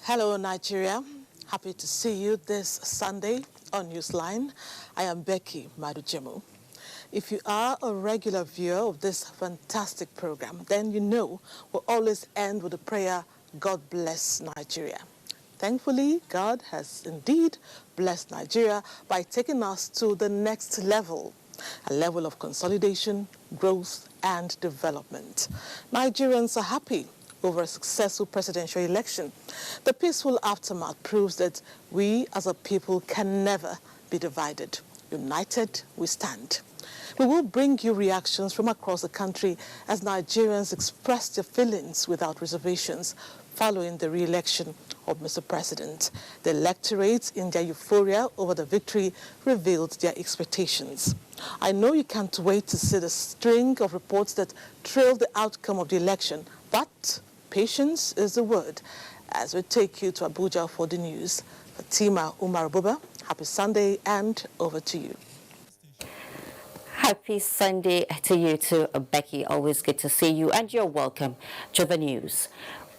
Hello, Nigeria. Happy to see you this Sunday on Newsline. I am Becky Madujemu. If you are a regular viewer of this fantastic program, then you know we'll always end with a prayer, God bless Nigeria. Thankfully, God has indeed blessed Nigeria by taking us to the next level, a level of consolidation, growth, and development. Nigerians are happy over a successful presidential election. The peaceful aftermath proves that we as a people can never be divided. United we stand. We will bring you reactions from across the country as Nigerians express their feelings without reservations following the re-election of Mr. President. The electorate, in their euphoria over the victory, revealed their expectations. I know you can't wait to see the string of reports that trail the outcome of the election, but patience is the word as we take you to Abuja for the news. Fatima Umar Buba, happy Sunday, and over to you. Happy Sunday to you too, Becky. Always good to see you, and you're welcome to the news.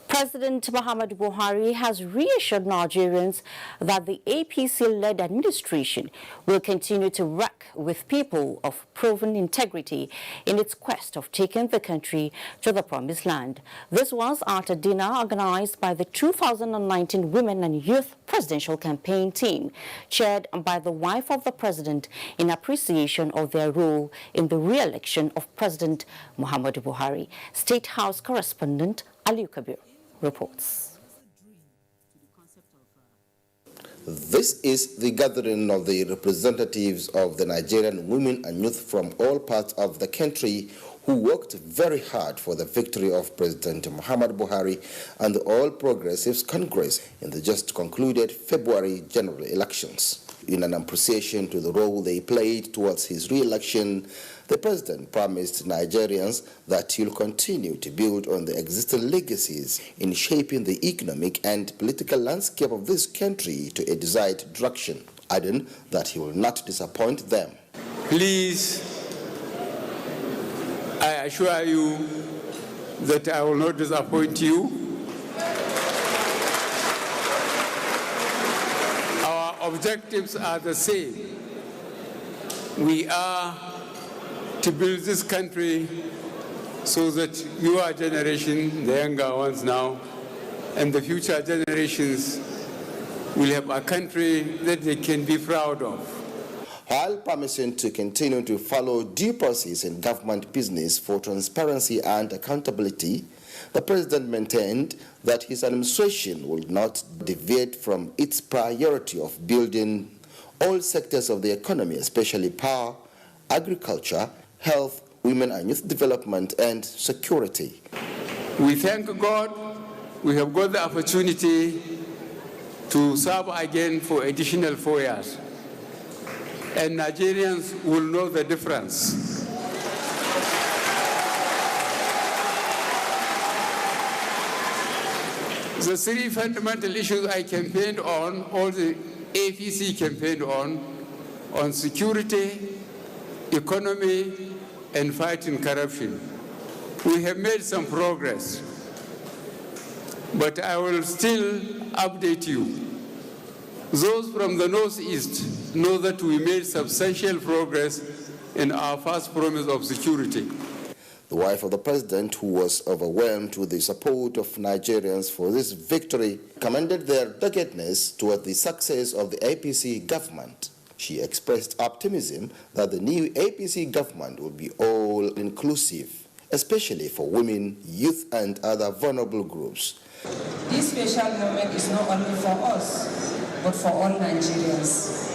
President Muhammadu Buhari has reassured Nigerians that the APC-led administration will continue to work with people of proven integrity in its quest of taking the country to the promised land. This was at a dinner organized by the 2019 Women and Youth Presidential Campaign team, chaired by the wife of the president, in appreciation of their role in the re-election of President Muhammadu Buhari. State House correspondent Aliu Kabir reports. This is the gathering of the representatives of the Nigerian women and youth from all parts of the country who worked very hard for the victory of President Muhammadu Buhari and the All Progressives Congress in the just concluded February general elections. In an appreciation to the role they played towards his re-election, the president promised Nigerians that he will continue to build on the existing legacies in shaping the economic and political landscape of this country to a desired direction, adding that he will not disappoint them. Please, I assure you that I will not disappoint you. Our objectives are the same. We are to build this country so that your generation, the younger ones now, and the future generations will have a country that they can be proud of. While promising to continue to follow due process in government business for transparency and accountability, the president maintained that his administration will not deviate from its priority of building all sectors of the economy, especially power, agriculture, health, women and youth development, and security. We thank God we have got the opportunity to serve again for additional 4 years. And Nigerians will know the difference. The three fundamental issues I campaigned on, all the APC campaigned on security, economy, and fighting corruption. We have made some progress, but I will still update you. Those from the Northeast know that we made substantial progress in our first promise of security. The wife of the president, who was overwhelmed with the support of Nigerians for this victory, commended their doggedness toward the success of the APC government. She expressed optimism that the new APC government will be all-inclusive, especially for women, youth, and other vulnerable groups. This special moment is not only for us, but for all Nigerians.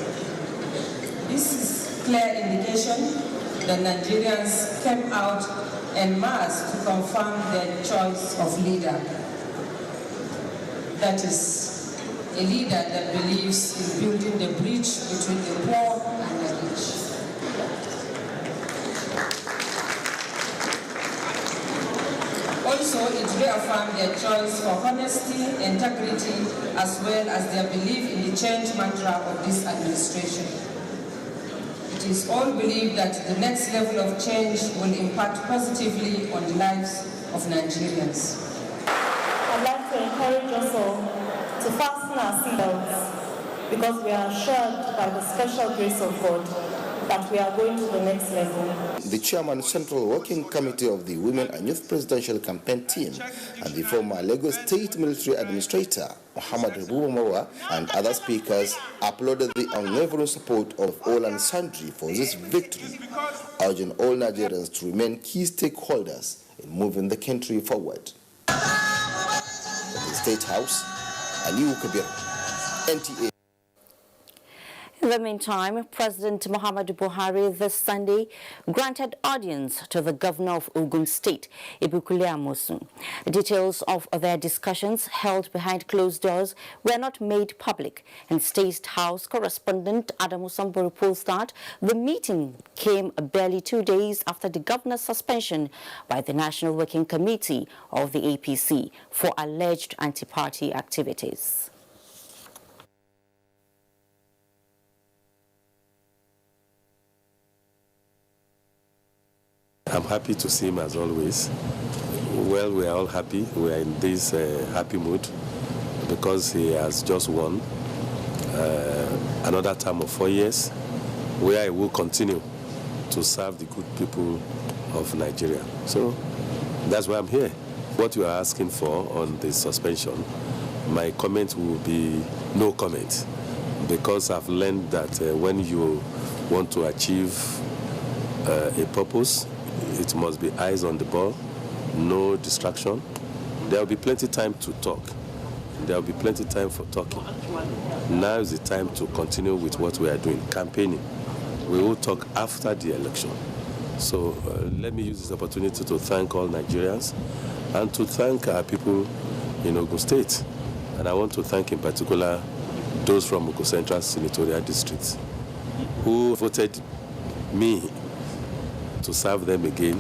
This is clear indication that Nigerians came out en masse to confirm their choice of leader. That is a leader that believes in building the bridge between the poor and the rich. doing so, it reaffirmed their choice for honesty, integrity, as well as their belief in the change mantra of this administration. It is all believed that the next level of change will impact positively on the lives of Nigerians. I'd like to encourage us all to fasten our seatbelts because we are assured by the special grace of God that we are going to the next level. The chairman Central Working Committee of the Women and Youth Presidential Campaign Team and the former Lagos State Military Administrator Muhammad Abuja and other speakers applauded the unwavering support of all and sundry for this victory, urging all Nigerians to remain key stakeholders in moving the country forward. At the State House, Aliu Kabir, NTA. In the meantime, President Muhammadu Buhari this Sunday granted audience to the governor of Ogun State, Ibukule Amosun. Details of their discussions held behind closed doors were not made public, and State House correspondent Adamu Sambo reports that the meeting came barely 2 days after the governor's suspension by the National Working Committee of the APC for alleged anti-party activities. I'm happy to see him as always. Well, we are all happy. We are in this happy mood because he has just won another term of 4 years where he will continue to serve the good people of Nigeria. So that's why I'm here. What you are asking for on the suspension, my comment will be no comment because I've learned that when you want to achieve a purpose, it must be eyes on the ball, no distraction. There will be plenty of time to talk. There will be plenty of time for talking. Now is the time to continue with what we are doing, campaigning. We will talk after the election. So let me use this opportunity to thank all Nigerians and to thank our people in Ogun State. And I want to thank in particular those from Ogun Central Senatorial District who voted me to serve them again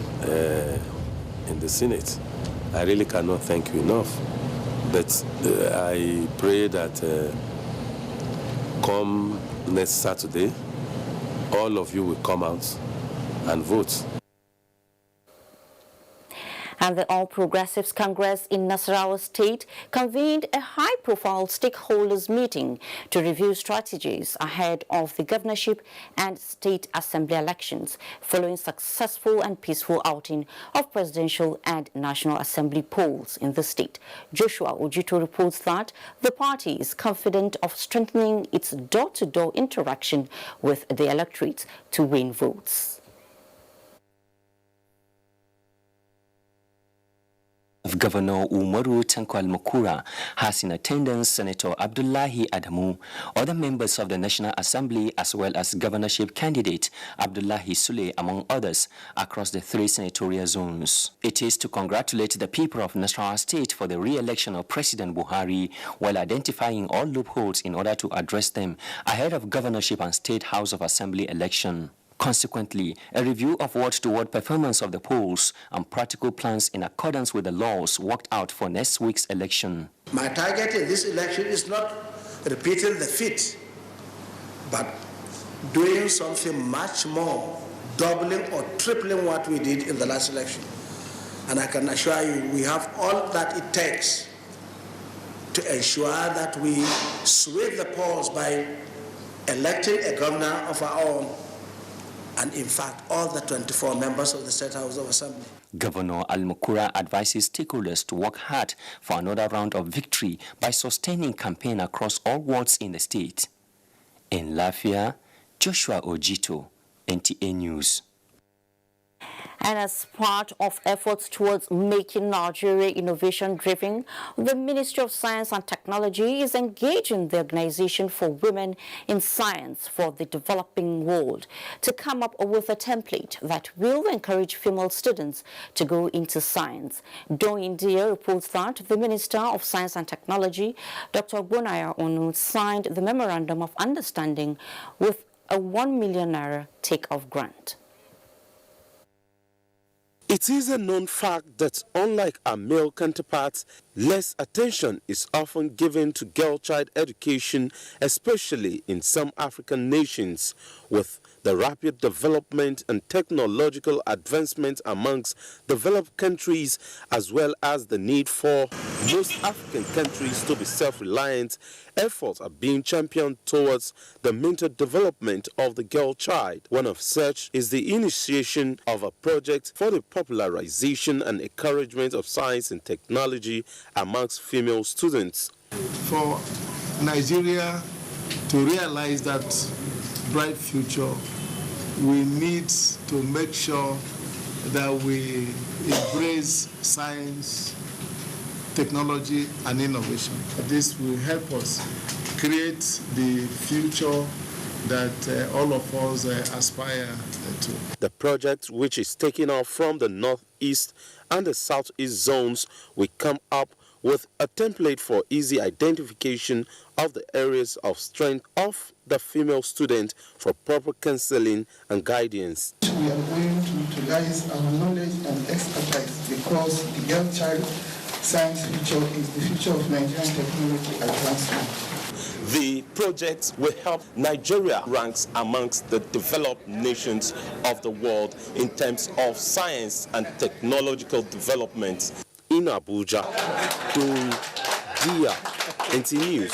in the Senate. I really cannot thank you enough. But I pray that come next Saturday, all of you will come out and vote. And the All Progressives Congress in Nasarawa State convened a high-profile stakeholders meeting to review strategies ahead of the governorship and state assembly elections following successful and peaceful outing of presidential and national assembly polls in the state. Joshua Ojito reports that the party is confident of strengthening its door-to-door interaction with the electorate to win votes. Of Governor Umaru Tanko Al-Makura has in attendance Senator Abdullahi Adamu, other members of the National Assembly, as well as governorship candidate Abdullahi Sule, among others, across the 3 senatorial zones. It is to congratulate the people of Nasarawa State for the re-election of President Buhari, while identifying all loopholes in order to address them ahead of governorship and State House of Assembly election. Consequently, a review of word-to-word performance of the polls and practical plans in accordance with the laws worked out for next week's election. My target in this election is not repeating the feat, but doing something much more, doubling or tripling what we did in the last election. And I can assure you, we have all that it takes to ensure that we sweep the polls by electing a governor of our own, and in fact, all the 24 members of the State House of Assembly. Governor Al-Makura advises stakeholders to work hard for another round of victory by sustaining campaign across all wards in the state. In Lafia, Joshua Ojito, NTA News. And as part of efforts towards making Nigeria innovation-driven, the Ministry of Science and Technology is engaging the Organization for Women in Science for the Developing World to come up with a template that will encourage female students to go into science. Dawn India reports that the Minister of Science and Technology, Dr. Bonaya Onu, signed the Memorandum of Understanding with a 1 million naira take-off grant. It is a known fact that unlike our male counterparts, less attention is often given to girl child education, especially in some African nations. With the rapid development and technological advancement amongst developed countries, as well as the need for most African countries to be self-reliant, efforts are being championed towards the mental development of the girl child. One of such is the initiation of a project for the popularization and encouragement of science and technology amongst female students. For Nigeria to realize that bright future, we need to make sure that we embrace science, technology, and innovation. This will help us create the future that all of us aspire to. The project, which is taking off from the northeast and the southeast zones, will come up with a template for easy identification of the areas of strength of the female student for proper counseling and guidance. We are going to utilize our knowledge and expertise because the girl child science future is the future of Nigerian technology advancement. The project will help Nigeria ranks amongst the developed nations of the world in terms of science and technological development. In Abuja, NT News.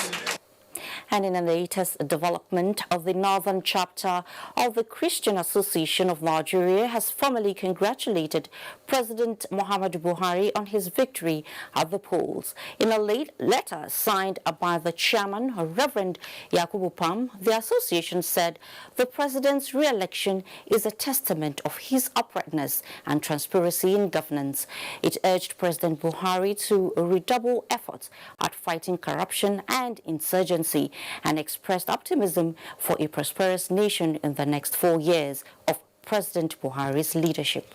And in the latest development of the northern chapter of the Christian Association of Nigeria has formally congratulated President Muhammadu Buhari on his victory at the polls. In a late letter signed by the chairman, Reverend Yakubu Pam, the association said the president's re-election is a testament of his uprightness and transparency in governance. It urged President Buhari to redouble efforts at fighting corruption and insurgency, and expressed optimism for a prosperous nation in the next 4 years of President Buhari's leadership.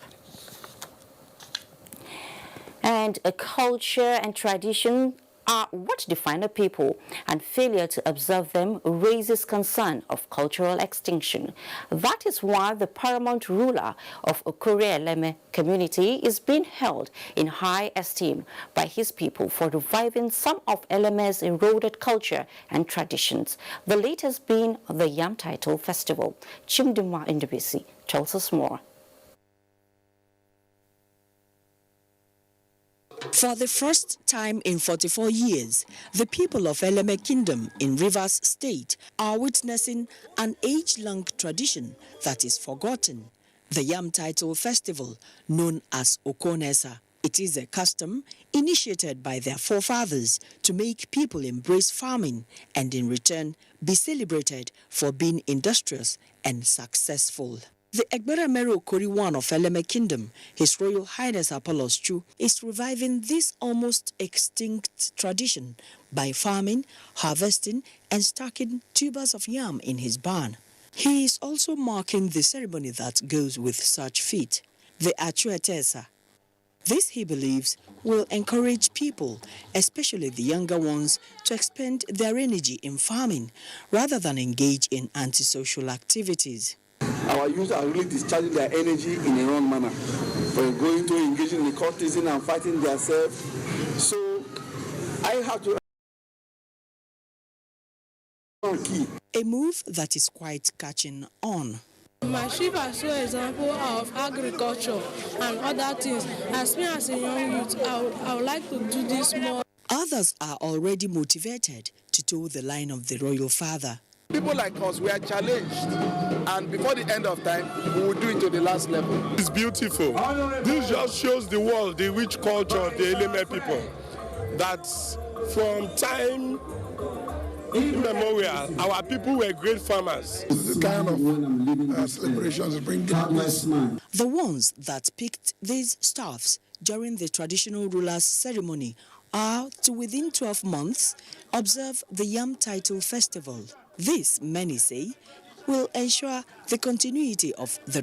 And a culture and tradition are what define a people, and failure to observe them raises concern of cultural extinction. That is why the paramount ruler of Okore-Eleme community is being held in high esteem by his people for reviving some of Eleme's eroded culture and traditions, the latest being the Yam Title Festival. Chimduma Indubisi tells us more. For the first time in 44 years, the people of Eleme Kingdom in Rivers State are witnessing an age-long tradition that is forgotten, the Yam Title Festival, known as Okonesa. It is a custom initiated by their forefathers to make people embrace farming and in return be celebrated for being industrious and successful. The Egberamero Koriwan of Eleme Kingdom, His Royal Highness Apollos Chu, is reviving this almost extinct tradition by farming, harvesting, and stacking tubers of yam in his barn. He is also marking the ceremony that goes with such feat, the Achuetesa. This, he believes, will encourage people, especially the younger ones, to expend their energy in farming rather than engage in antisocial activities. Our youth are really discharging their energy in a wrong manner. We're going to engage in the courtesan and fighting themselves. So I have to. A move that is quite catching on. My sheep are so example of agriculture and other things. As me as a young youth, I would like to do this more. Others are already motivated to toe the line of the royal father. People like us, we are challenged, and before the end of time, we will do it to the last level. It's beautiful. This just shows the world the rich culture of the Eleme people. That from time immemorial, our people were great farmers. This kind of celebrations bring goodness. The ones that picked these staffs during the traditional ruler's ceremony are to, within 12 months, observe the Yam Title Festival. This, many say, will ensure the continuity of the